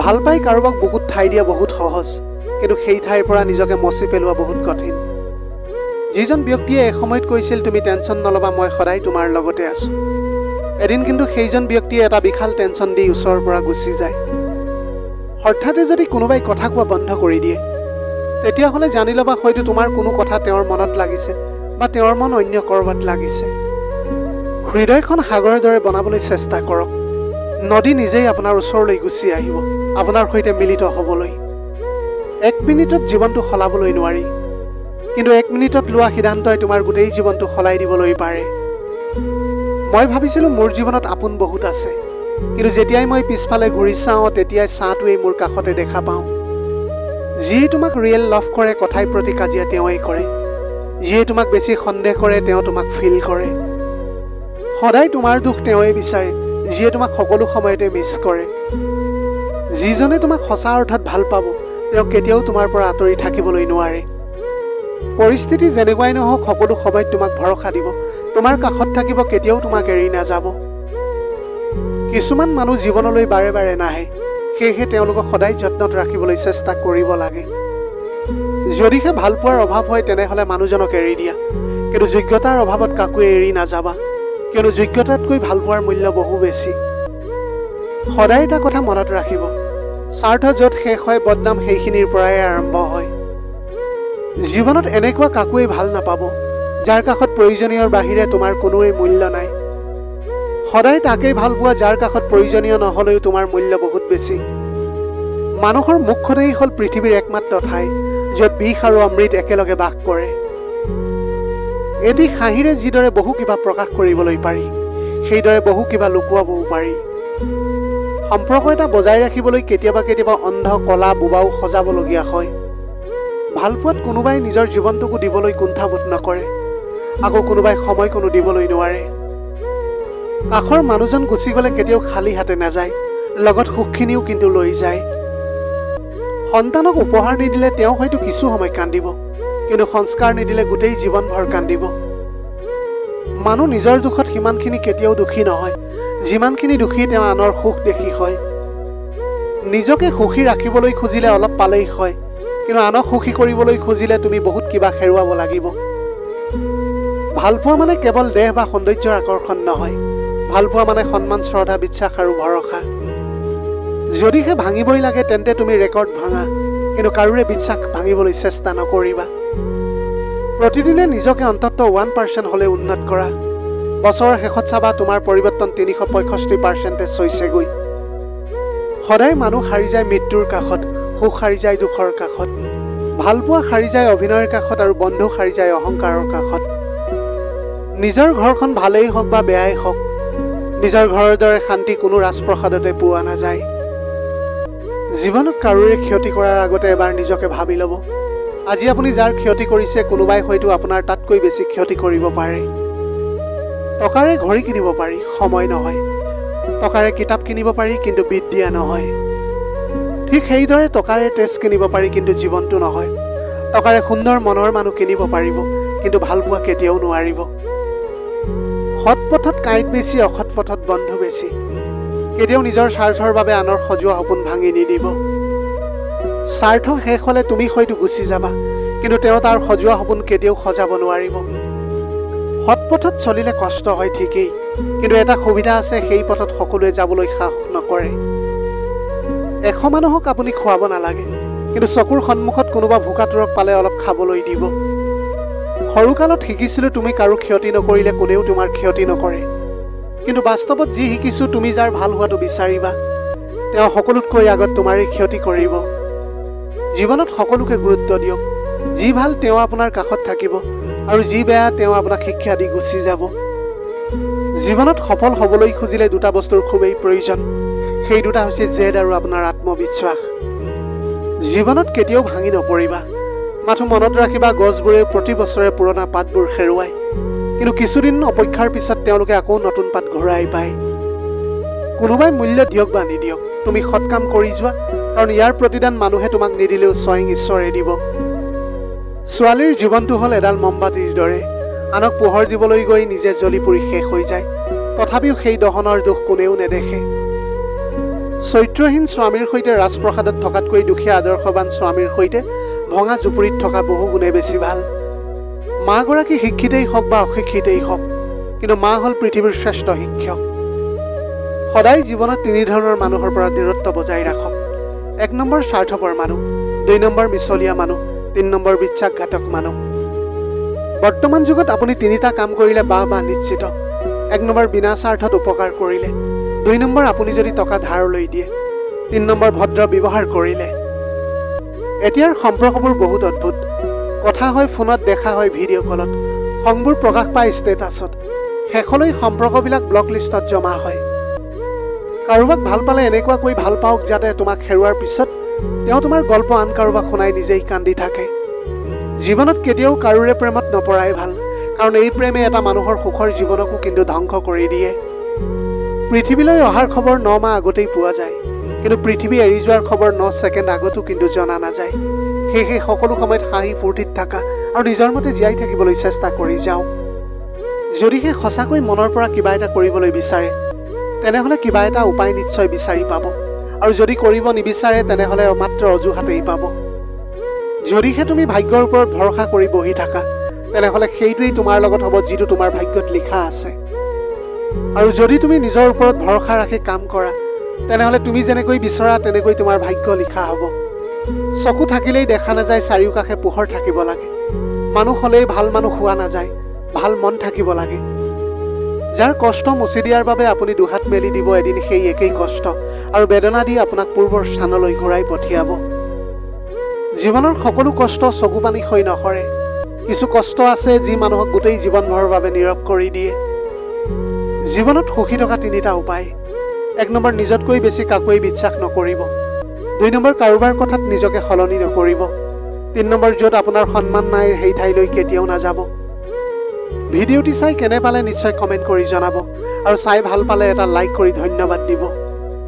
ভাল পাই কাৰোবাক বুকুত ঠাই দিয়া বহুত সহজ, কিন্তু সেই ঠাইৰ পৰা নিজকে মচি পেলোৱা বহুত কঠিন। যিজন ব্যক্তিয়ে এসময়ত কৈছিল তুমি টেনশ্যন নল'বা, মই সদায় তোমাৰ লগতে আছোঁ, এদিন কিন্তু সেইজন ব্যক্তিয়ে এটা বিশাল টেনশ্যন দি ওচৰৰ পৰা গুচি যায়। হঠাতে যদি কোনোবাই কথা কোৱা বন্ধ কৰি দিয়ে, তেতিয়াহ'লে জানি ল'বা হয়তো তোমাৰ কোনো কথা তেওঁৰ মনত লাগিছে বা তেওঁৰ মন অন্য ক'ৰবাত লাগিছে। হৃদয়খন সাগৰৰ দৰে বনাবলৈ চেষ্টা কৰক। নদী নিজেই আপোনাৰ ওচৰলৈ গুচি আহিব, আপোনাৰ সৈতে মিলিত হ'বলৈ। 1 মিনিটত জীৱনটো সলাবলৈ নোৱাৰি, কিন্তু 1 মিনিটত লোৱা সিদ্ধান্তই তোমাৰ গোটেই জীৱনটো সলাই দিবলৈ পাৰে। মই ভাবিছিলোঁ মোৰ জীৱনত আপোন বহুত আছে, কিন্তু যেতিয়াই মই পিছফালে ঘূৰি চাওঁ তেতিয়াই ছাঁটোৱেই মোৰ কাষতে দেখা পাওঁ। যিয়ে তোমাক ৰিয়েল লাভ কৰে, কথাই প্ৰতি কাজিয়া তেওঁৱেই কৰে। যিয়ে তোমাক বেছি সন্দেহ কৰে, তেওঁ তোমাক ফিল কৰে। সদায় তোমাৰ দুখ তেওঁৱে বিচাৰে, যিয়ে তোমাক সকলো সময়তে মিছ কৰে। যিজনে তোমাক সঁচা অৰ্থত ভাল পাব, তেওঁ কেতিয়াও তোমাৰ পৰা আঁতৰি থাকিবলৈ নোৱাৰে। পৰিস্থিতি যেনেকুৱাই নহওক, সকলো সময়ত তোমাক ভৰসা দিব, তোমাৰ কাষত থাকিব, কেতিয়াও তোমাক এৰি নাযাব। কিছুমান মানুহ জীৱনলৈ বাৰে বাৰে নাহে, সেয়েহে তেওঁলোকক সদায় যত্নত ৰাখিবলৈ চেষ্টা কৰিব লাগে। যদিহে ভালপোৱাৰ অভাৱ হয়, তেনেহ'লে মানুহজনক এৰি দিয়া, কিন্তু যোগ্যতাৰ অভাৱত কাকোৱে এৰি নাযাবা, কিয়নো যোগ্যতাতকৈ ভালপোৱাৰ মূল্য বহু বেছি। সদায় এটা কথা মনত ৰাখিব, স্বাৰ্থ য'ত শেষ হয়, বদনাম সেইখিনিৰ পৰাই আৰম্ভ হয়। জীৱনত এনেকুৱা কাকোৱেই ভাল নাপাব, যাৰ কাষত প্ৰয়োজনীয়ৰ বাহিৰে তোমাৰ কোনোৱেই মূল্য নাই। সদায় তাকেই ভাল পোৱা, যাৰ কাষত প্ৰয়োজনীয় নহ'লেও তোমাৰ মূল্য বহুত বেছি। মানুহৰ মুখখনেই হ'ল পৃথিৱীৰ একমাত্ৰ ঠাই, য'ত বিষ আৰু অমৃত একেলগে বাস কৰে। এটি হাঁহিৰে যিদৰে বহু কিবা প্ৰকাশ কৰিবলৈ পাৰি, সেইদৰে বহু কিবা লুকুৱাবও পাৰি। সম্পৰ্ক এটা বজাই ৰাখিবলৈ কেতিয়াবা কেতিয়াবা অন্ধ, কলা, বোবাও সজাবলগীয়া হয়। ভালপোৱাত কোনোবাই নিজৰ জীৱনটোকো দিবলৈ কুণ্ঠাবোধ নকৰে, আকৌ কোনোবাই সময় কোনো দিবলৈ নোৱাৰে। কাষৰ মানুহজন গুচি গ'লে কেতিয়াও খালী হাতে নাযায়, লগত সুখখিনিও কিন্তু লৈ যায়। সন্তানক উপহাৰ নিদিলে তেওঁ হয়তো কিছু সময় কান্দিব, কিন্তু সংস্কাৰ নিদিলে গোটেই জীৱনভৰ কান্দিব। মানুহ নিজৰ দুখত সিমানখিনি কেতিয়াও দুখী নহয়, যিমানখিনি দুখী তেওঁ আনৰ সুখ দেখি হয়। নিজকে সুখী ৰাখিবলৈ খুজিলে অলপ পালেই হয়, কিন্তু আনক সুখী কৰিবলৈ খুজিলে তুমি বহুত কিবা হেৰুৱাব লাগিব। ভালপোৱা মানে কেৱল দেহ বা সৌন্দৰ্যৰ আকৰ্ষণ নহয়, ভালপোৱা মানে সন্মান, শ্ৰদ্ধা, বিশ্বাস আৰু ভৰসা। যদিহে ভাঙিবই লাগে, তেন্তে তুমি ৰেকৰ্ড ভাঙা, কিন্তু কাৰোৰে বিশ্বাস ভাঙিবলৈ চেষ্টা নকৰিবা। প্ৰতিদিনে নিজকে অন্ততঃ 1% হ'লে উন্নত কৰা। বছৰৰ শেষত চাবা তোমাৰ পৰিৱৰ্তন 365% হৈছেগৈ। সদায় মানুহ সাৰি যায় মৃত্যুৰ কাষত, সুখ সাৰি যায় দুখৰ কাষত, ভালপোৱা সাৰি যায় অভিনয়ৰ কাষত, আৰু বন্ধু সাৰি যায় অহংকাৰৰ কাষত। নিজৰ ঘৰখন ভালেই হওক বা বেয়াই হওক, নিজৰ ঘৰৰ দৰে শান্তি কোনো ৰাজপ্ৰসাদতে পোৱা নাযায়। জীৱনত কাৰোৰে ক্ষতি কৰাৰ আগতে এবাৰ নিজকে ভাবি ল'ব। আজি আপুনি যাৰ ক্ষতি কৰিছে, কোনোবাই হয়তো আপোনাৰ তাতকৈ বেছি ক্ষতি কৰিব পাৰে। টকাৰে ঘড়ী কিনিব পাৰি, সময় নহয়। টকাৰে কিতাপ কিনিব পাৰি, কিন্তু বিদ্যা নহয়। ঠিক সেইদৰে টকাৰে তেজ কিনিব পাৰি, কিন্তু জীৱনটো নহয়। টকাৰে সুন্দৰ মনৰ মানুহ কিনিব পাৰিব, কিন্তু ভালপোৱা কেতিয়াও নোৱাৰিব। সৎ পথত কাঁইট বেছি, অসৎ পথত বন্ধু বেছি। কেতিয়াও নিজৰ স্বাৰ্থৰ বাবে আনৰ সজোৱা সপোন ভাঙি নিদিব। স্বাৰ্থ শেষ হ'লে তুমি হয়তো গুচি যাবা, কিন্তু তেওঁ তাৰ সজোৱা সপোন কেতিয়াও সজাব নোৱাৰিব। সৎ পথত চলিলে কষ্ট হয় ঠিকেই, কিন্তু এটা সুবিধা আছে, সেই পথত সকলোৱে যাবলৈ সাহস নকৰে। 100 মানুহক আপুনি খুৱাব নালাগে, কিন্তু চকুৰ সন্মুখত কোনোবা ভোকাতুৰক পালে অলপ খাবলৈ দিব। সৰুকালত শিকিছিলোঁ তুমি কাৰো ক্ষতি নকৰিলে কোনেও তোমাৰ ক্ষতি নকৰে, কিন্তু বাস্তৱত যি শিকিছোঁ, তুমি যাৰ ভাল হোৱাটো বিচাৰিবা, তেওঁ সকলোতকৈ আগত তোমাৰেই ক্ষতি কৰিব। জীৱনত সকলোকে গুৰুত্ব দিয়ক। যি ভাল তেওঁ আপোনাৰ কাষত থাকিব, আৰু যি বেয়া তেওঁ আপোনাক শিক্ষা দি গুচি যাব। জীৱনত সফল হ'বলৈ খুজিলে দুটা বস্তুৰ খুবেই প্ৰয়োজন, সেই দুটা হৈছে জেদ আৰু আপোনাৰ আত্মবিশ্বাস। জীৱনত কেতিয়াও ভাঙি নপৰিবা। মাথো মনত ৰাখিবা, গছবোৰে প্ৰতি বছৰে পুৰণা পাতবোৰ হেৰুৱায়, কিন্তু কিছুদিন অপেক্ষাৰ পিছত তেওঁলোকে আকৌ নতুন পাত ঘূৰাই পায়। কোনোবাই মূল্য দিয়ক বা নিদিয়ক, তুমি সৎ কাম কৰি যোৱা, কাৰণ ইয়াৰ প্ৰতিদান মানুহে তোমাক নিদিলেও স্বয়ং ঈশ্বৰে দিব। ছোৱালীৰ জীৱনটো হ'ল এডাল মমবাতিৰ দৰে, আনক পোহৰ দিবলৈ গৈ নিজে জ্বলি পৰি শেষ হৈ যায়, তথাপিও সেই দহনৰ দুখ কোনেও নেদেখে। চৰিত্ৰহীন স্বামীৰ সৈতে ৰাজপ্ৰসাদত থকাতকৈ দুখীয়া আদৰ্শৱান স্বামীৰ সৈতে ভঙা জুপুৰিত থকা বহু গুণে বেছি ভাল। মাগৰাকী শিক্ষিতেই হওক বা অশিক্ষিতেই হওক, কিন্তু মা হ'ল পৃথিৱীৰ শ্ৰেষ্ঠ শিক্ষক। সদায় জীৱনত তিনি ধৰণৰ মানুহৰ পৰা দূৰত্ব বজাই ৰাখক। 1 নম্বৰ স্বাৰ্থপৰ মানুহ, 2 নম্বৰ মিছলীয়া মানুহ, 3 নম্বৰ বিশ্বাসঘাতক মানুহ। বৰ্তমান যুগত আপুনি 3টা কাম কৰিলে বা নিশ্চিত। 1 নম্বৰ বিনা স্বাৰ্থত উপকাৰ কৰিলে, 2 নম্বৰ আপুনি যদি টকা ধাৰলৈ দিয়ে, 3 নম্বৰ ভদ্ৰ ব্যৱহাৰ কৰিলে। এতিয়াৰ সম্পৰ্কবোৰ বহুত অদ্ভুত। কথা হয় ফোনত, দেখা হয় ভিডিঅ' কলত, সংবোৰ প্ৰকাশ পায় ষ্টেটাছত, শেষলৈ সম্পৰ্কবিলাক ব্লক লিষ্টত জমা হয়। কাৰোবাক ভাল পালে এনেকুৱাকৈ ভাল পাওক যাতে তোমাক হেৰুৱাৰ পিছত তেওঁ তোমাৰ গল্প আন কাৰোবাক শুনাই নিজেই কান্দি থাকে। জীৱনত কেতিয়াও কাৰোৰে প্ৰেমত নপৰাই ভাল, কাৰণ এই প্ৰেমে এটা মানুহৰ সুখৰ জীৱনকো কিন্তু ধ্বংস কৰি দিয়ে। পৃথিৱীলৈ অহাৰ খবৰ 9 মাহ আগতেই পোৱা যায়, কিন্তু পৃথিৱী এৰি যোৱাৰ খবৰ 9 ছেকেণ্ড আগতো কিন্তু জনা নাযায়। সেয়েহে সকলো সময়ত হাঁহি ফূৰ্তিত থাকা আৰু নিজৰ মতে জীয়াই থাকিবলৈ চেষ্টা কৰি যাওক। যদিহে সঁচাকৈ মনৰ পৰা কিবা এটা কৰিবলৈ বিচাৰে, তেনেহ'লে কিবা এটা উপায় নিশ্চয় বিচাৰি পাব, আৰু যদি কৰিব নিবিচাৰে তেনেহ'লে মাত্ৰ অজুহাতেই পাব। যদিহে তুমি ভাগ্যৰ ওপৰত ভৰসা কৰি বহি থাকা, তেনেহ'লে সেইটোৱেই তোমাৰ লগত হ'ব যিটো তোমাৰ ভাগ্যত লিখা আছে। আৰু যদি তুমি নিজৰ ওপৰত ভৰসা ৰাখি কাম কৰা, তেনেহ'লে তুমি যেনেকৈ বিচৰা তেনেকৈ তোমাৰ ভাগ্য লিখা হ'ব। চকু থাকিলেই দেখা নাযায়, চাৰিওকাষে পোহৰ থাকিব লাগে। মানুহ হ'লেই ভাল মানুহ হোৱা নাযায়, ভাল মন থাকিব লাগে। যাৰ কষ্ট মুচি দিয়াৰ বাবে আপুনি দুহাত মেলি দিব, এদিন সেই একেই কষ্ট আৰু বেদনা দি আপোনাক পূৰ্বৰ স্থানলৈ ঘূৰাই পঠিয়াব। জীৱনৰ সকলো কষ্ট চকু পানী হৈ নসৰে। কিছু কষ্ট আছে যি মানুহক গোটেই জীৱনভৰৰ বাবে নীৰৱ কৰি দিয়ে। জীৱনত সুখী থকা 3টা উপায়। 1 নম্বৰ নিজতকৈ বেছি কাকোৱেই বিশ্বাস নকৰিব, 2 নম্বৰ কাৰোবাৰ কথাত নিজকে সলনি নকৰিব, 3 নম্বৰ য'ত আপোনাৰ সন্মান নাই সেই ঠাইলৈ কেতিয়াও নাযাব। ভিডিঅ'টি চাই কেনে পালে নিশ্চয় কমেণ্ট কৰি জনাব, আৰু চাই ভাল পালে এটা লাইক কৰি ধন্যবাদ দিব।